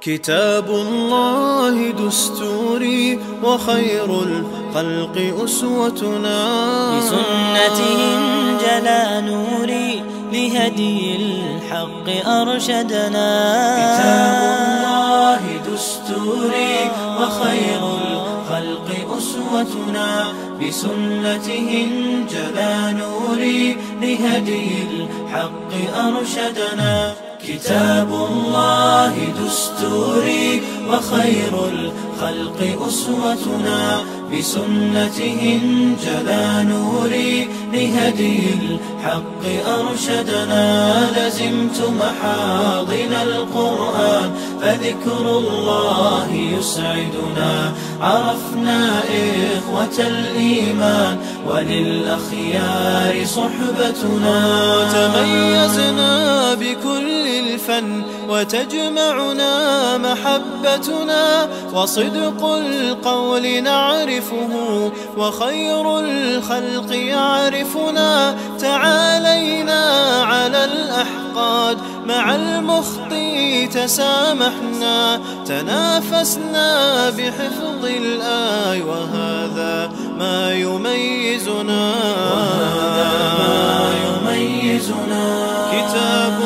كتاب الله دستوري وخير الخلق أسوتنا، بسنته انجلى نوري لهدي الحق أرشدنا. كتاب الله دستوري وخير الخلق أسوتنا، بسنته انجلى نوري لهدي الحق أرشدنا. كتاب الله دستوري وخير الخلق أسوتنا، بسنته انجلى نوري لهدي الحق أرشدنا. لزمت محاضن القرآن فذكر الله يسعدنا، عرفنا إخوة الإيمان وللأخيار صحبتنا. تميزنا بكل الفن وتجمعنا محبتنا، وصدق القول نعرفه وخير الخلق يعرفنا. تعالينا على الأحقاد مع المخطي تسامحنا، تنافسنا بحفظ الآي وهذا ما يميزنا. كتاب